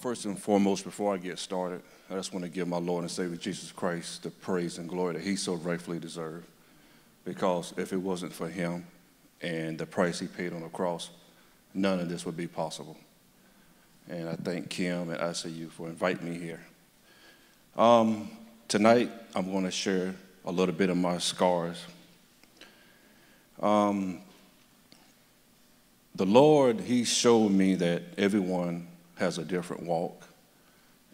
First and foremost, before I get started, I just want to give my Lord and Savior Jesus Christ the praise and glory that he so rightfully deserved. Because if it wasn't for him and the price he paid on the cross, none of this would be possible. And I thank Kim and ICU for inviting me here. Tonight, I'm going to share a little bit of my scars. The Lord, he showed me that everyone has a different walk.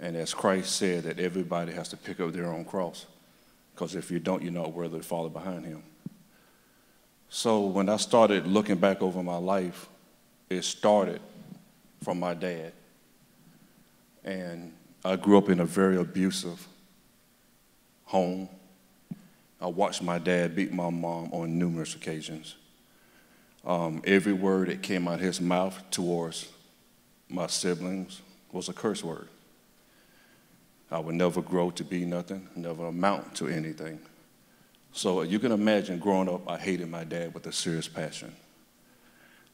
And as Christ said, that everybody has to pick up their own cross. Because if you don't, you're not worthy to follow behind him. So when I started looking back over my life, it started from my dad. And I grew up in a very abusive home. I watched my dad beat my mom on numerous occasions. Every word that came out of his mouth towards my siblings was a curse word. I would never grow to be nothing, never amount to anything. So you can imagine growing up, I hated my dad with a serious passion.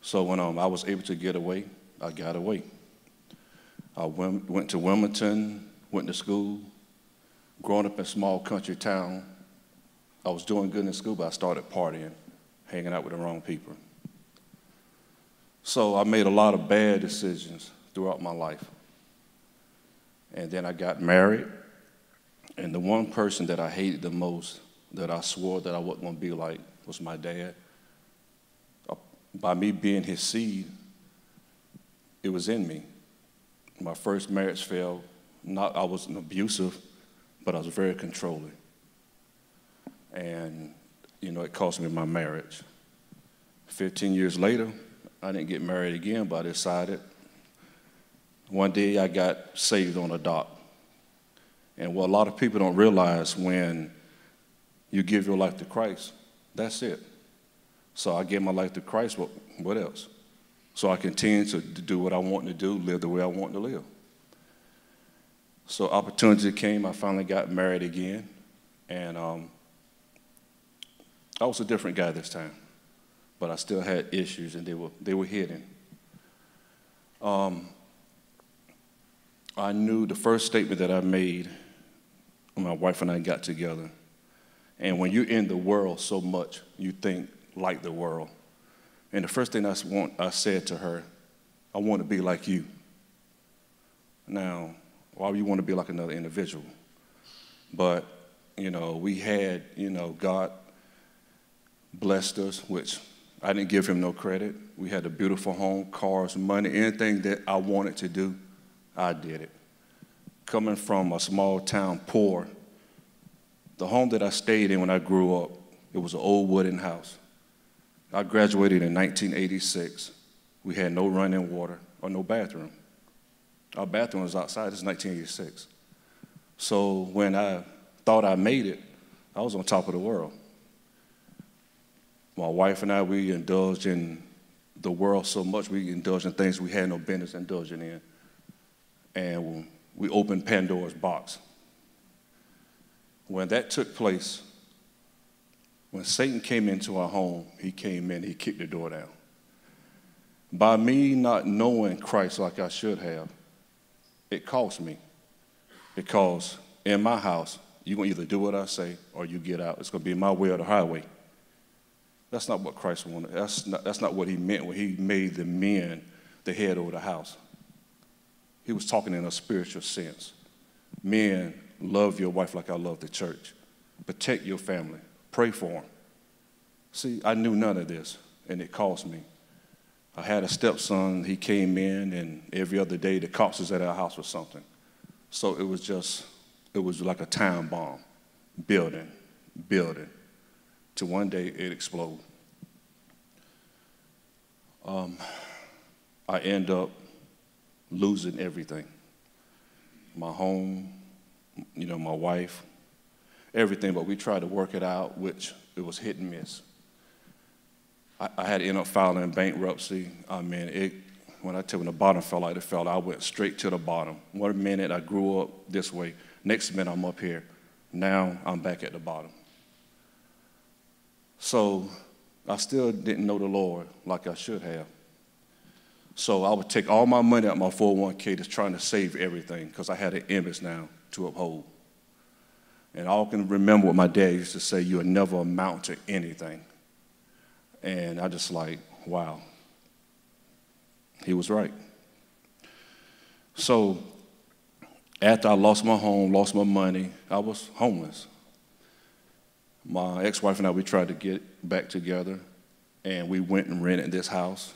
So when I was able to get away, I got away. I went to Wilmington, went to school. Growing up in a small country town, I was doing good in school, but I started partying, hanging out with the wrong people. So I made a lot of bad decisions throughout my life. And then I got married, and the one person that I hated the most, that I swore that I wasn't going to be like, was my dad. By me being his seed, it was in me. My first marriage failed. I wasn't abusive, but I was very controlling. And, it cost me my marriage. 15 years later, I didn't get married again, but I decided one day I got saved on a dock. And what a lot of people don't realize, when you give your life to Christ, that's it. So I gave my life to Christ, what else? So I continued to do what I want to do, live the way I want to live. So opportunity came, I finally got married again, and I was a different guy this time, but I still had issues, and they were hidden. I knew the first statement that I made when my wife and I got together, and when you're in the world so much, you think like the world. And the first thing I said to her, I want to be like you. Now, why would you want to be like another individual? But, we had, God blessed us, which I didn't give him no credit. We had a beautiful home, cars, money, anything that I wanted to do, I did it. Coming from a small town, poor, the home that I stayed in when I grew up, it was an old wooden house. I graduated in 1986. We had no running water or no bathroom. Our bathroom was outside. This is 1986. So when I thought I made it, I was on top of the world. My wife and I, we indulged in the world so much, we indulged in things we had no business indulging in. And we opened Pandora's box. When that took place, when Satan came into our home, he came in, he kicked the door down. By me not knowing Christ like I should have, it cost me. Because in my house, you're going to either do what I say or you get out. It's going to be my way or the highway. That's not what Christ wanted. That's not what he meant when he made the men the head over the house. He was talking in a spiritual sense. Men, love your wife like I love the church. Protect your family. Pray for them. See, I knew none of this, and it cost me. I had a stepson. He came in, and every other day the cops was at our house or something. So it was like a time bomb, building, till one day it exploded. I end up losing everything. My home, my wife, everything, but we tried to work it out, which it was hit and miss. I had to end up filing bankruptcy. When the bottom fell out, I went straight to the bottom. One minute I grew up this way, next minute I'm up here. Now I'm back at the bottom. So I still didn't know the Lord like I should have. So I would take all my money out of my 401k just trying to save everything because I had an image now to uphold. And I can remember what my dad used to say, you'll never amount to anything. And I just like, wow. He was right. So after I lost my home, lost my money, I was homeless. My ex-wife and I, we tried to get back together, and we went and rented this house.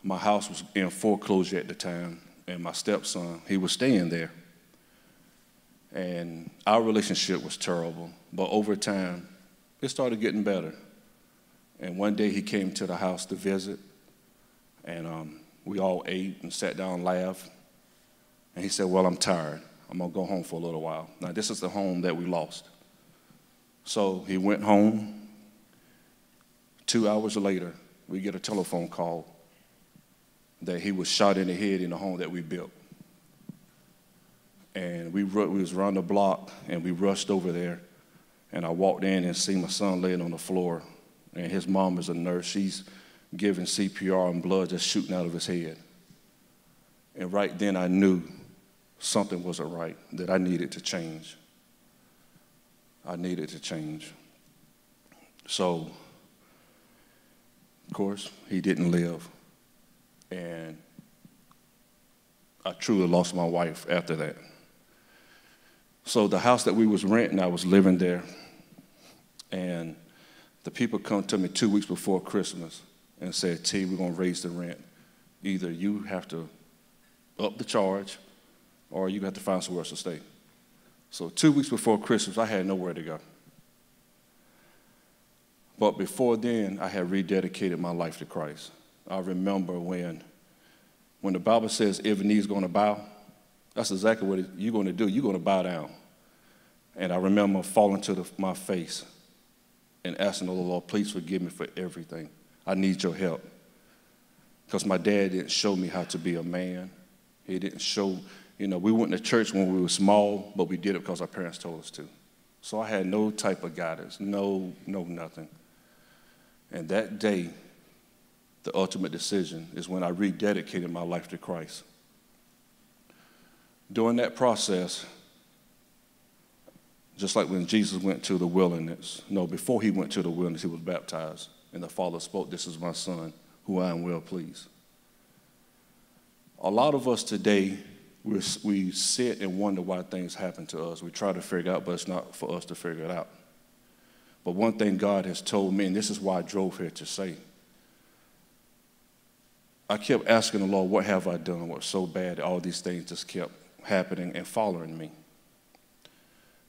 My house was in foreclosure at the time, and my stepson, he was staying there. And our relationship was terrible, but over time, it started getting better. And one day he came to the house to visit, and we all ate and sat down and laughed. And he said, well, I'm tired. I'm going to go home for a little while. Now, this is the home that we lost. So he went home. 2 hours later, we get a telephone call that he was shot in the head in the home that we built. And we was around the block, and we rushed over there. And I walked in and see my son laying on the floor. And his mom is a nurse. She's giving CPR, and blood just shooting out of his head. And right then I knew something wasn't right, that I needed to change. I needed to change. So, of course, he didn't live. And I truly lost my wife after that. So the house that we was renting, I was living there. And the people come to me 2 weeks before Christmas and said, T, we're going to raise the rent. Either you have to up the charge or you have to find somewhere else to stay. So 2 weeks before Christmas, I had nowhere to go. But before then, I had rededicated my life to Christ. I remember when the Bible says every knee is going to bow, that's exactly what you're going to do. You're going to bow down. And I remember falling to my face and asking the Lord, please forgive me for everything. I need your help. Because my dad didn't show me how to be a man. He didn't show, we went to church when we were small, but we did it because our parents told us to. So I had no type of guidance, no nothing. And that day, the ultimate decision is when I rededicated my life to Christ. During that process, just like when Jesus went to the wilderness, before he went to the wilderness, he was baptized. And the Father spoke, this is my son, who I am well pleased. A lot of us today, we sit and wonder why things happen to us. We try to figure it out, but it's not for us to figure it out. But one thing God has told me, and this is why I drove here to say, I kept asking the Lord, what have I done? What's so bad that all these things just kept happening and following me?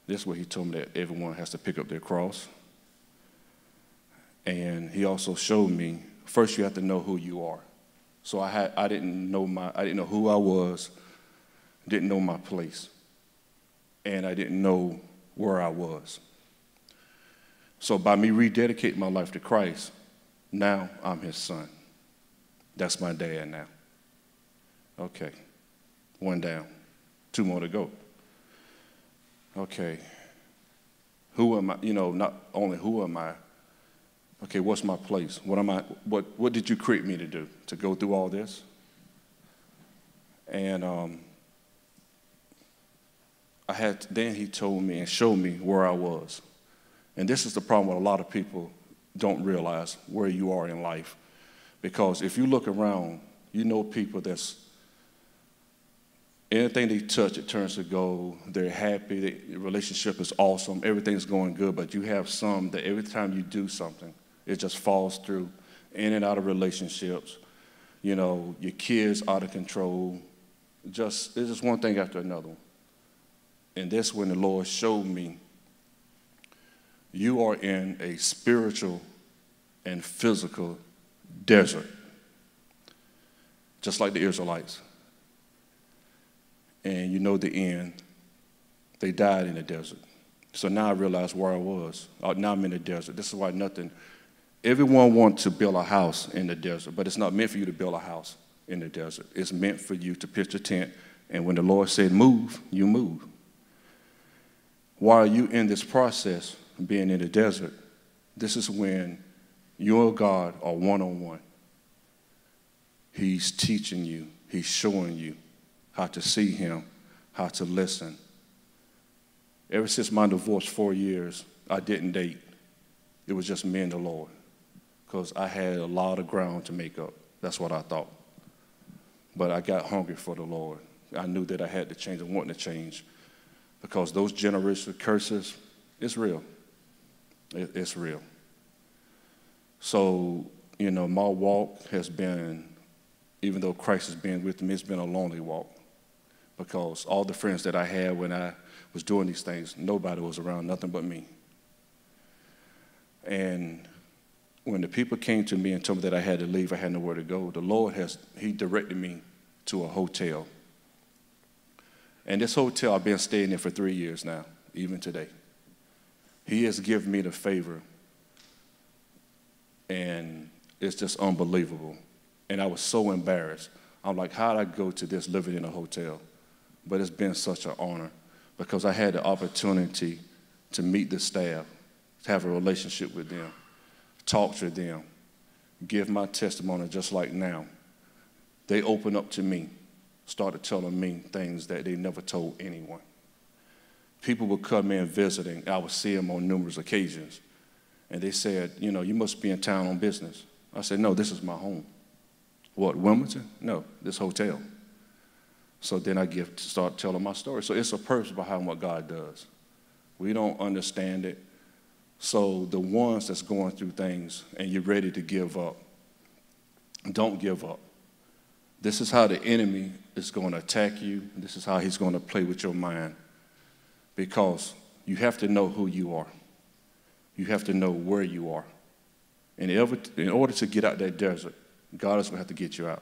This is where he told me that everyone has to pick up their cross. And he also showed me, first you have to know who you are. So I didn't know who I was, didn't know my place, and I didn't know where I was. So by me rededicating my life to Christ, now I'm his son. That's my dad now. Okay, one down, two more to go. Okay, who am I? Not only who am I, okay, what's my place? What am I? What did you create me to do? To go through all this? And then he told me and showed me where I was. And this is the problem with a lot of people don't realize where you are in life. Because if you look around, people that's, anything they touch, it turns to gold. They're happy. The relationship is awesome. Everything's going good. But you have some that every time you do something, it just falls through, in and out of relationships. Your kids out of control. It's just one thing after another. And that's when the Lord showed me, you are in a spiritual and physical desert, just like the Israelites. And the end, they died in the desert. So now I realize where I was. Now I'm in the desert. This is why everyone wants to build a house in the desert, but it's not meant for you to build a house in the desert. It's meant for you to pitch a tent, and when the Lord said move, you move. While you in this process of being in the desert, this is when you and God are one-on-one. He's teaching you. He's showing you how to see him, how to listen. Ever since my divorce 4 years, I didn't date. It was just me and the Lord, because I had a lot of ground to make up. That's what I thought. But I got hungry for the Lord. I knew that I had to change and wanted to change, because those generational curses, it's real. It's real. So, my walk has been, even though Christ has been with me, it's been a lonely walk, because all the friends that I had when I was doing these things, nobody was around, nothing but me. And when the people came to me and told me that I had to leave, I had nowhere to go, the Lord he directed me to a hotel. And this hotel, I've been staying there for 3 years now, even today. He has given me the favor, and it's just unbelievable. And I was so embarrassed. I'm like, how did I go to this living in a hotel? But it's been such an honor, because I had the opportunity to meet the staff, to have a relationship with them, talk to them, give my testimony just like now. They opened up to me, started telling me things that they never told anyone. People would come in visiting. I would see them on numerous occasions. And they said, you must be in town on business. I said, no, this is my home. What, Wilmington? No, this hotel. So then I start telling my story. So it's a purpose behind what God does. We don't understand it. So the ones that's going through things and you're ready to give up, don't give up. This is how the enemy is going to attack you. This is how he's going to play with your mind, because you have to know who you are. You have to know where you are. And in order to get out that desert, God is going to have to get you out.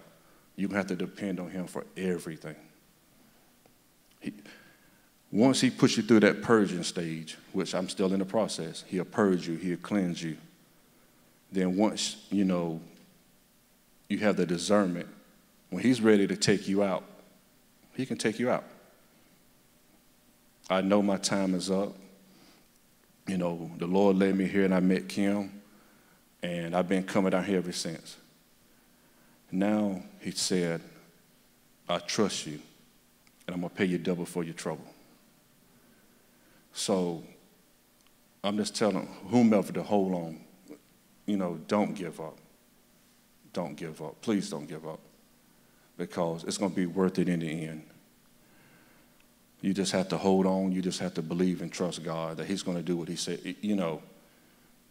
You're going to have to depend on him for everything. Once he puts you through that purging stage, which I'm still in the process, he'll purge you, he'll cleanse you. Then once, you have the discernment, when he's ready to take you out, he can take you out. I know my time is up. The Lord led me here and I met Kim, and I've been coming down here ever since. Now he said, I trust you, and I'm going to pay you double for your trouble. So I'm just telling whomever to hold on. Don't give up. Don't give up. Please don't give up, because it's going to be worth it in the end. You just have to hold on. You just have to believe and trust God that he's going to do what he said.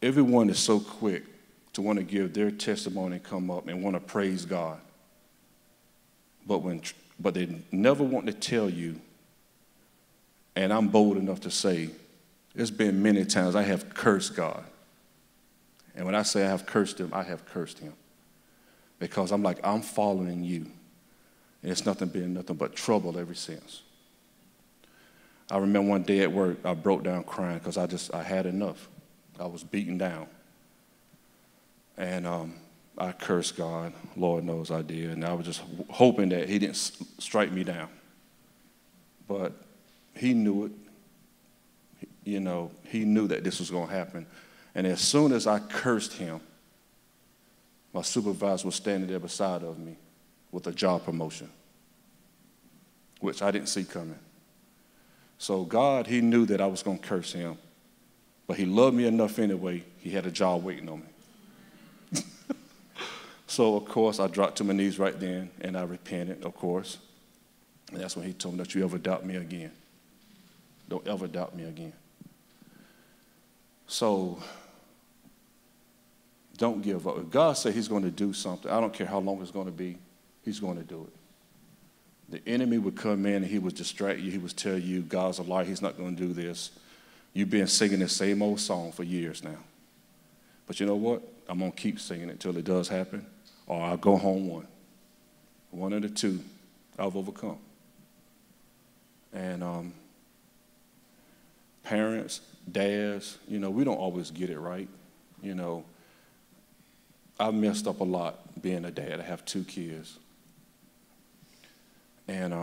Everyone is so quick to want to give their testimony and come up and want to praise God. But they never want to tell you, and I'm bold enough to say, there's been many times I have cursed God. And when I say I have cursed him, I have cursed him. Because I'm like, I'm following you. And it's been nothing but trouble ever since. I remember one day at work, I broke down crying because I had enough. I was beaten down. And I cursed God. Lord knows I did. And I was just hoping that he didn't strike me down. But he knew it. He knew that this was going to happen. And as soon as I cursed him, my supervisor was standing there beside of me with a job promotion, which I didn't see coming. So God, he knew that I was going to curse him, but he loved me enough anyway. He had a job waiting on me. So, of course, I dropped to my knees right then, and I repented, of course. And that's when he told me, don't you ever doubt me again. Don't ever doubt me again. So, don't give up. If God said he's going to do something, I don't care how long it's going to be, he's going to do it. The enemy would come in and he would distract you. He would tell you God's a liar. He's not going to do this. You've been singing the same old song for years now. But you know what? I'm going to keep singing it until it does happen, or I'll go home one. One of the two, I've overcome. And parents, dads, we don't always get it right. I messed up a lot being a dad. I have 2 kids. And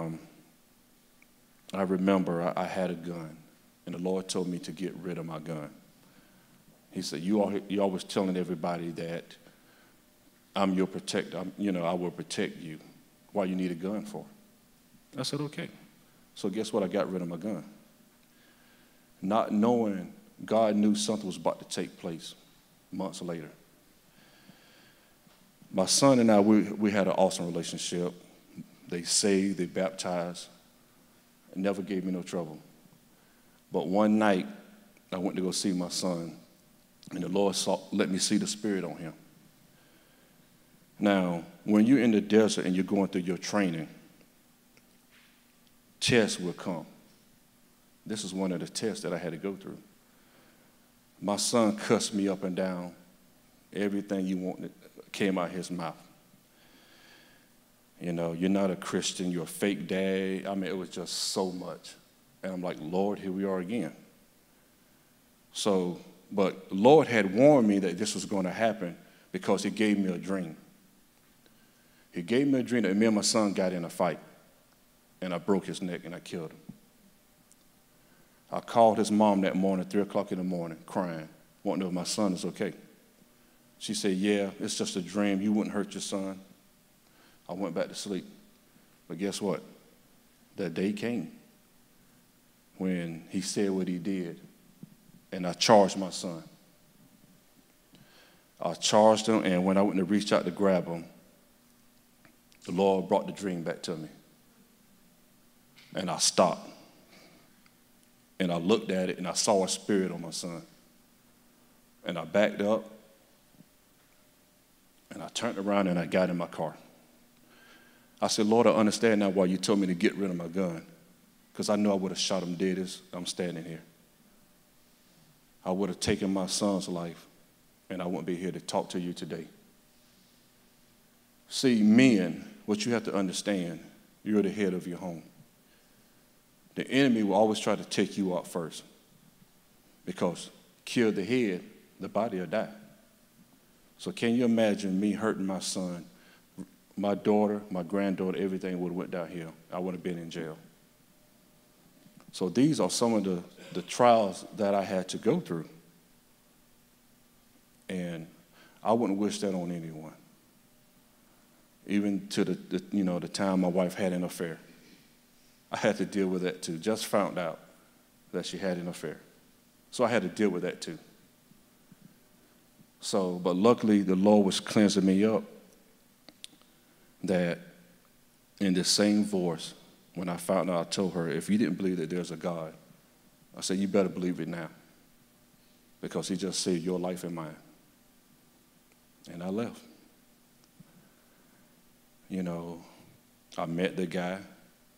I remember I had a gun, and the Lord told me to get rid of my gun. He said, you're always telling everybody that I'm your protector. I will protect you. Why you need a gun for? I said, okay. So guess what? I got rid of my gun. Not knowing, God knew something was about to take place months later. My son and I, we had an awesome relationship. They saved, they baptized, and never gave me no trouble. But one night, I went to go see my son, and the Lord let me see the Spirit on him. Now, when you're in the desert and you're going through your training, tests will come. This is one of the tests that I had to go through. My son cussed me up and down. Everything you wanted came out of his mouth. You're not a Christian, you're a fake dad. I mean, it was just so much. And I'm like, Lord, here we are again. But Lord had warned me that this was going to happen because he gave me a dream. He gave me a dream that me and my son got in a fight, and I broke his neck and I killed him. I called his mom that morning, 3 o'clock in the morning, crying, wanting to know if my son is okay. She said, yeah, it's just a dream. You wouldn't hurt your son. I went back to sleep. But guess what? That day came when he said what he did, and I charged my son. I charged him, and when I went to reach out to grab him, the Lord brought the dream back to me. And I stopped. And I looked at it, and I saw a spirit on my son. And I backed up, and I turned around, and I got in my car. I said, Lord, I understand now why you told me to get rid of my gun, because I knew I would have shot him dead as I'm standing here. I would have taken my son's life, and I wouldn't be here to talk to you today. See, men, what you have to understand, you're the head of your home. The enemy will always try to take you out first, because kill the head, the body will die. So can you imagine me hurting my son? My daughter, my granddaughter, everything would have went downhill. I would have been in jail. So these are some of the trials that I had to go through. And I wouldn't wish that on anyone. Even to the time my wife had an affair. I had to deal with that too. Just found out that she had an affair. So I had to deal with that too. But luckily the Lord was cleansing me up, that in the same voice, when I found out, I told her, if you didn't believe that there's a God, I said, you better believe it now, because he just saved your life and mine. And I left. I met the guy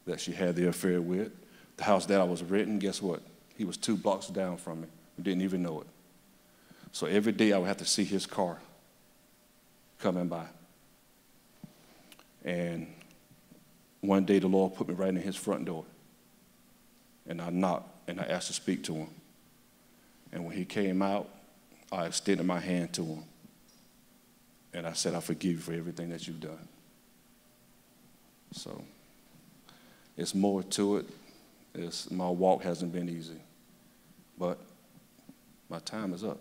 that she had the affair with. The house that I was renting, guess what? He was 2 blocks down from me. We didn't even know it. So every day I would have to see his car coming by. And one day the Lord put me right in his front door. And I knocked and I asked to speak to him. And when he came out, I extended my hand to him. And I said, I forgive you for everything that you've done. So it's more to it. My walk hasn't been easy. But my time is up.